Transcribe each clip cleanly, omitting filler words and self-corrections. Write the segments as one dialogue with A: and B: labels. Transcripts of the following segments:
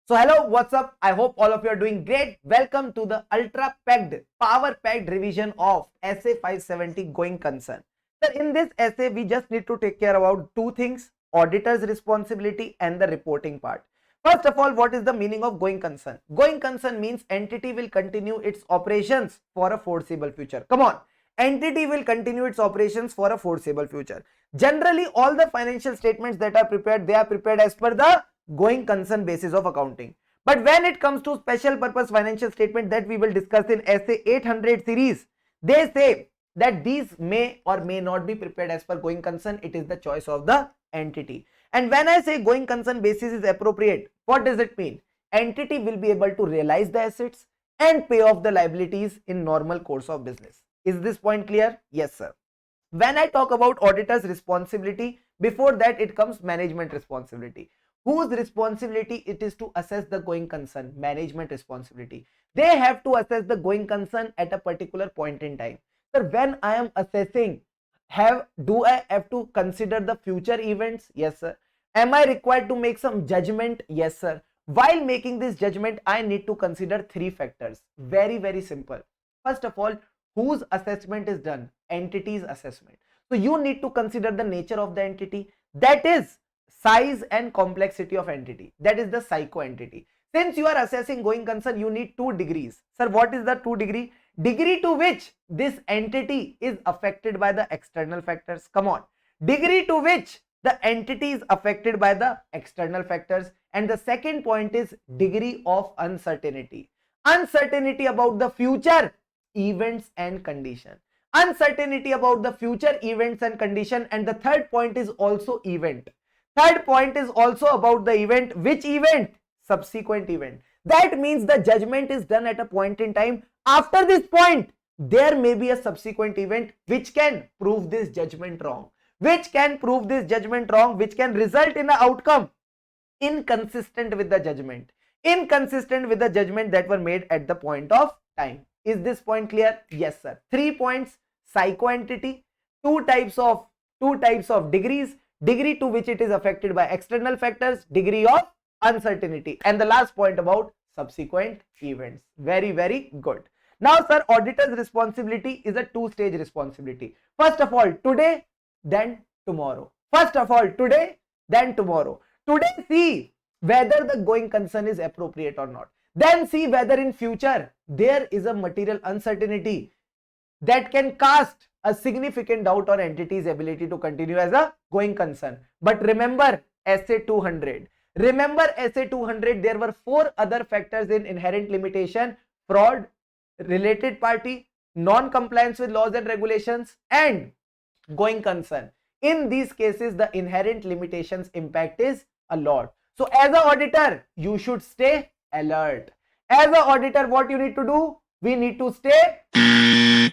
A: So hello, what's up? I hope all of you are doing great. Welcome to the ultra packed, power packed revision of Essay 570 Going Concern. So in this essay, we just need to take care about two things: auditor's responsibility and the reporting part. First of all, what is the meaning of going concern? Going concern means entity will continue its operations for a foreseeable future. Come on. Entity will continue its operations for a foreseeable future. Generally, all the financial statements that are prepared, they are prepared as per the going concern basis of accounting. But when it comes to special purpose financial statement that we will discuss in essay 800 series, they say that these may or may not be prepared as per going concern. It is the choice of the entity. And when I say going concern basis is appropriate, what does it mean? Entity will be able to realize the assets and pay off the liabilities in normal course of business. Is this point clear? Yes, sir. When I talk about auditor's responsibility, before that it comes management responsibility. Whose responsibility it is to assess the going concern? Management responsibility. They have to assess the going concern at a particular point in time. So when I am assessing, do I have to consider the future events? Yes, sir. Am I required to make some judgment? Yes, sir. While making this judgment, I need to consider three factors. Very, very simple. First of all, whose assessment is done? Entity's assessment. So you need to consider the nature of the entity, that is size and complexity of entity, that is the psycho entity. Since you are assessing going concern, you need 2 degrees. Sir, what is the 2 degree? Degree to which this entity is affected by the external factors. Come on. Degree to which the entity is affected by the external factors. And the second point is degree of uncertainty. Uncertainty about the future events and condition. Uncertainty about the future events and condition. And the third point is also event. Third point is also about the event. Which event? Subsequent event. That means the judgment is done at a point in time. After this point, there may be a subsequent event which can prove this judgment wrong. Which can prove this judgment wrong, which can result in an outcome inconsistent with the judgment. Inconsistent with the judgment that were made at the point of time. Is this point clear? Yes, sir. 3 points: psycho entity, two types of degrees, degree to which it is affected by external factors, degree of uncertainty, and the last point about subsequent events. Very, very good. Now, sir, auditor's responsibility is a 2-stage responsibility. First of all, today, then tomorrow. First of all, today, then tomorrow. Today, see whether the going concern is appropriate or not. Then see whether in future there is a material uncertainty that can cast a significant doubt on entity's ability to continue as a going concern. But remember essay 200. Remember essay 200, there were 4 other factors in inherent limitation: fraud, related party, non-compliance with laws and regulations, and going concern. In these cases, the inherent limitations impact is a lot. So as an auditor, you should stay alert. As an auditor, what you need to do? We need to stay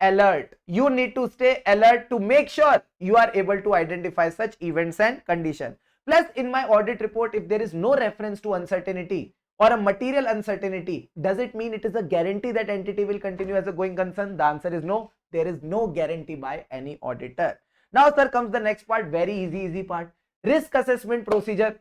A: alert. You need to stay alert to make sure you are able to identify such events and conditions. Plus, in my audit report, if there is no reference to uncertainty or a material uncertainty, does it mean it is a guarantee that entity will continue as a going concern? The answer is no. There is no guarantee by any auditor. Now, sir, comes the next part. Very easy part. Risk assessment procedure.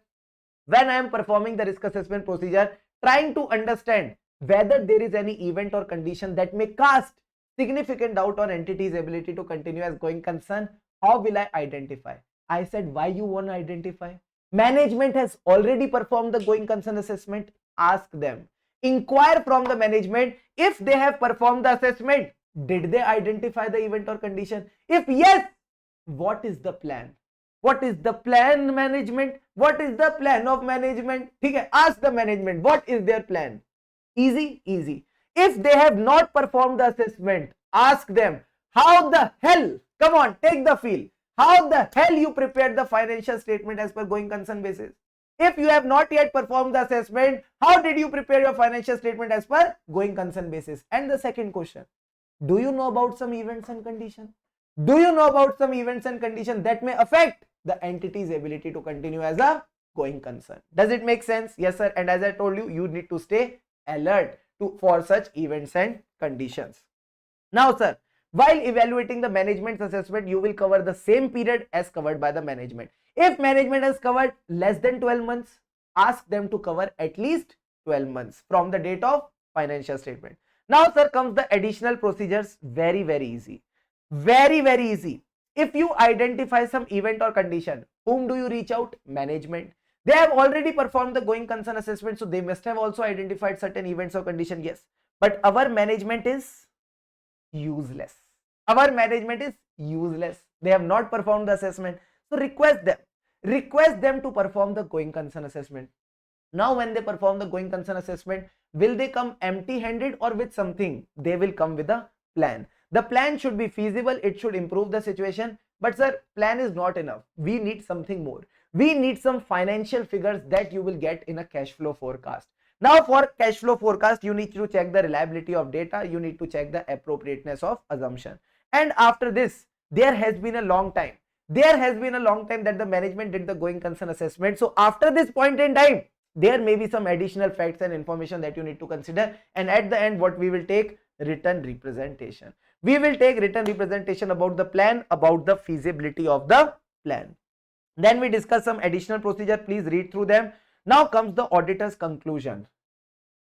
A: When I am performing the risk assessment procedure, trying to understand whether there is any event or condition that may cast significant doubt on entity's ability to continue as going concern, how will I identify? I said, why you want to identify? Management has already performed the going concern assessment. Ask them. Inquire from the management if they have performed the assessment. Did they identify the event or condition? If yes, what is the plan? What is the plan, management? What is the plan of management? Okay, ask the management what is their plan. Easy, easy. If they have not performed the assessment, ask them how the hell, come on, take the feel, how the hell you prepared the financial statement as per going concern basis. If you have not yet performed the assessment, how did you prepare your financial statement as per going concern basis? And the second question, do you know about some events and conditions? Do you know about some events and conditions that may affect the entity's ability to continue as a going concern? Does it make sense? Yes, sir. And as I told you, you need to stay alert for such events and conditions. Now, sir, while evaluating the management's assessment, you will cover the same period as covered by the management. If management has covered less than 12 months, ask them to cover at least 12 months from the date of financial statement. Now, sir, comes the additional procedures. Very, very easy. Very, very easy. If you identify some event or condition, whom do you reach out? Management. They have already performed the going concern assessment, so they must have also identified certain events or condition. Yes, but our management is useless. Our management is useless. They have not performed the assessment. So request them to perform the going concern assessment. Now, when they perform the going concern assessment, will they come empty handed or with something? They will come with a plan. The plan should be feasible. It should improve the situation. But sir, plan is not enough. We need something more. We need some financial figures that you will get in a cash flow forecast. Now, for cash flow forecast, you need to check the reliability of data. You need to check the appropriateness of assumption. And after this, there has been a long time. That the management did the going concern assessment. So after this point in time, there may be some additional facts and information that you need to consider. And at the end, what we will take? Written representation. We will take written representation about the plan, about the feasibility of the plan. Then we discuss some additional procedure. Please read through them. Now comes the auditor's conclusion.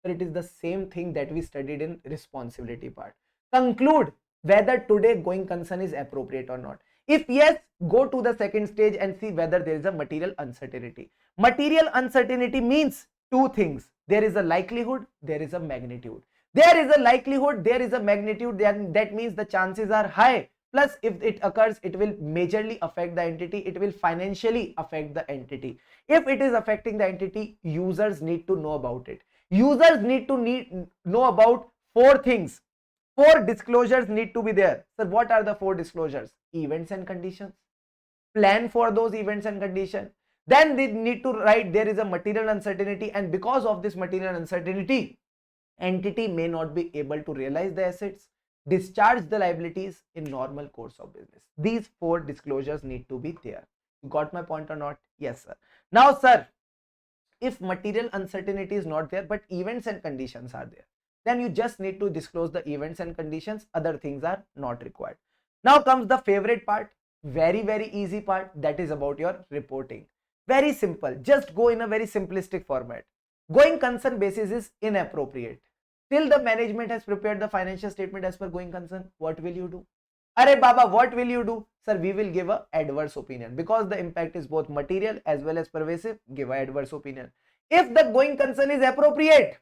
A: So it is the same thing that we studied in responsibility part. Conclude whether today going concern is appropriate or not. If yes, go to the second stage and see whether there is a material uncertainty. Material uncertainty means two things. There is a likelihood, there is a magnitude. There is a likelihood, there is a magnitude, that means the chances are high. Plus, if it occurs, it will majorly affect the entity. It will financially affect the entity. If it is affecting the entity, users need to know about it. Users need to know about four things. 4 disclosures need to be there. So what are the 4 disclosures? Events and conditions. Plan for those events and conditions. Then they need to write there is a material uncertainty, and because of this material uncertainty, entity may not be able to realize the assets, discharge the liabilities in normal course of business. These 4 disclosures need to be there. You got my point or not? Yes, sir. Now, sir, if material uncertainty is not there, but events and conditions are there, then you just need to disclose the events and conditions. Other things are not required. Now comes the favorite part, very, very easy part, that is about your reporting. Very simple. Just go in a very simplistic format. Going concern basis is inappropriate. Till the management has prepared the financial statement as per going concern, what will you do? Arey Baba, what will you do? Sir, we will give a adverse opinion because the impact is both material as well as pervasive. Give a adverse opinion. If the going concern is appropriate,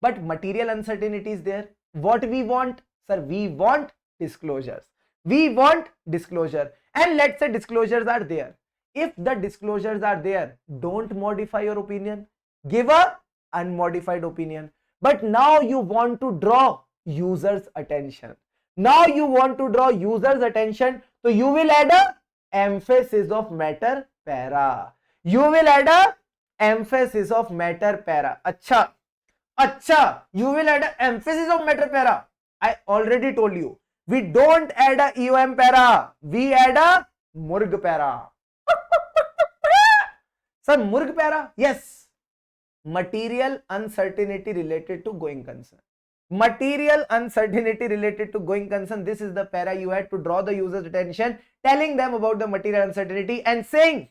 A: but material uncertainty is there, what we want? Sir, we want disclosures. We want disclosure. And let's say disclosures are there. If the disclosures are there, don't modify your opinion. Give a unmodified opinion. But now you want to draw users' attention. Now you want to draw users' attention. So you will add a emphasis of matter para. You will add a emphasis of matter para. Acha, you will add an emphasis of matter para. I already told you. We don't add a EOM para. We add a Murg para. Sir, Murg para? Yes. Material uncertainty related to going concern. Material uncertainty related to going concern. This is the para you had to draw the user's attention, telling them about the material uncertainty and saying,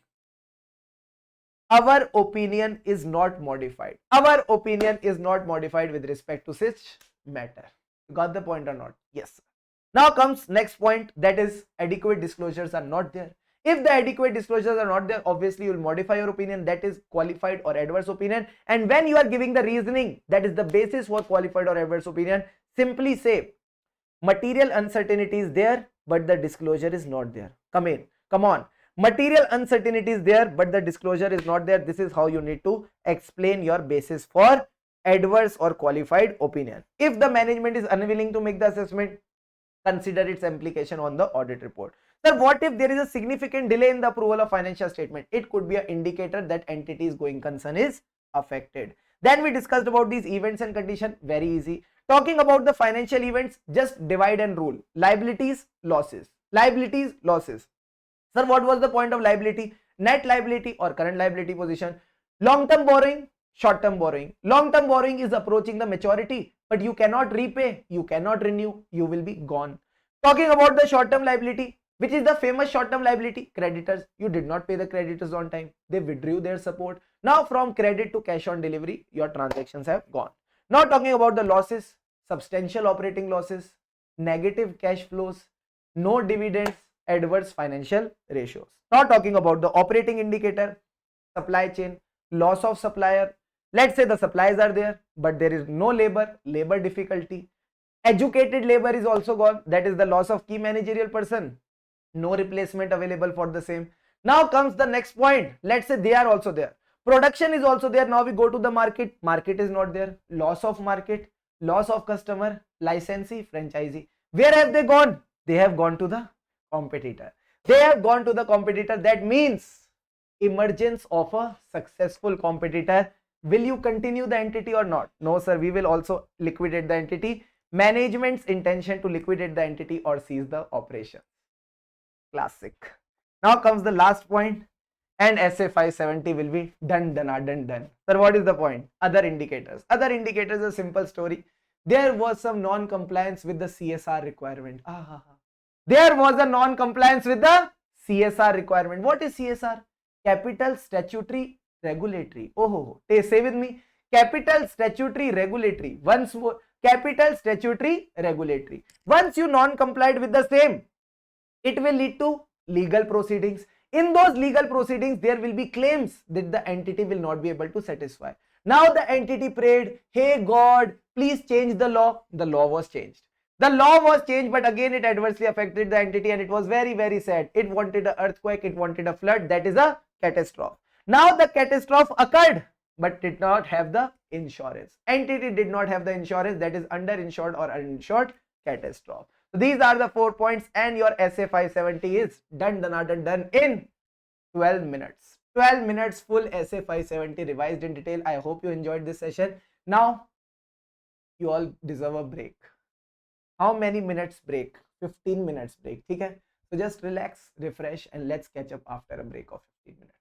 A: our opinion is not modified. Our opinion is not modified with respect to such matter. You got the point or not? Yes, sir. Now comes next point, that is adequate disclosures are not there. If the adequate disclosures are not there, obviously you will modify your opinion, that is qualified or adverse opinion. And when you are giving the reasoning, that is the basis for qualified or adverse opinion, simply say material uncertainty is there, but the disclosure is not there. Come on. Material uncertainty is there, but the disclosure is not there. This is how you need to explain your basis for adverse or qualified opinion. If the management is unwilling to make the assessment, consider its implication on the audit report. Sir, what if there is a significant delay in the approval of financial statement? It could be an indicator that entity's going concern is affected. Then we discussed about these events and condition. Very easy. Talking about the financial events, just divide and rule. Liabilities, losses. Liabilities, losses. Sir, what was the point of liability? Net liability or current liability position. Long-term borrowing, short-term borrowing. Long-term borrowing is approaching the maturity, but you cannot repay, you cannot renew, you will be gone. Talking about the short-term liability, which is the famous short-term liability. Creditors, you did not pay the creditors on time, they withdrew their support. Now from credit to cash on delivery, your transactions have gone. Now talking about the losses, substantial operating losses, negative cash flows, no dividends, adverse financial ratios. Now talking about the operating indicator, supply chain, loss of supplier. Let's say the supplies are there, but there is no labor difficulty. Educated labor is also gone, that is the loss of key managerial person, no replacement available for the same. Now comes the next point. Let's say they are also there, production is also there. Now we go to the market is not there, loss of market, loss of customer, licensee, franchisee. Where have they gone? They have gone to the competitor. They have gone to the competitor. That means emergence of a successful competitor. Will you continue the entity or not? No sir, we will also liquidate the entity. Management's intention to liquidate the entity or seize the operation. Classic. Now comes the last point, and SA 570 will be done. Sir, what is the point? Other indicators. Other indicators, a simple story. There was some non-compliance with the CSR requirement. There was a non-compliance with the CSR requirement. What is CSR? Capital Statutory Regulatory. Say with me. Capital Statutory Regulatory. Once more. Capital Statutory Regulatory. Once you non-complied with the same, it will lead to legal proceedings. In those legal proceedings, there will be claims that the entity will not be able to satisfy. Now the entity prayed, hey God, please change the law. The law was changed. The law was changed, but again it adversely affected the entity, and it was very, very sad. It wanted an earthquake, it wanted a flood. That is a catastrophe. Now the catastrophe occurred, but did not have the insurance. Entity did not have the insurance, that is underinsured or uninsured catastrophe. So these are the 4 points, and your SA 570 is done in 12 minutes. 12 minutes full SA 570 revised in detail. I hope you enjoyed this session. Now you all deserve a break. How many minutes break? 15 minutes break. Okay? So just relax, refresh, and let's catch up after a break of 15 minutes.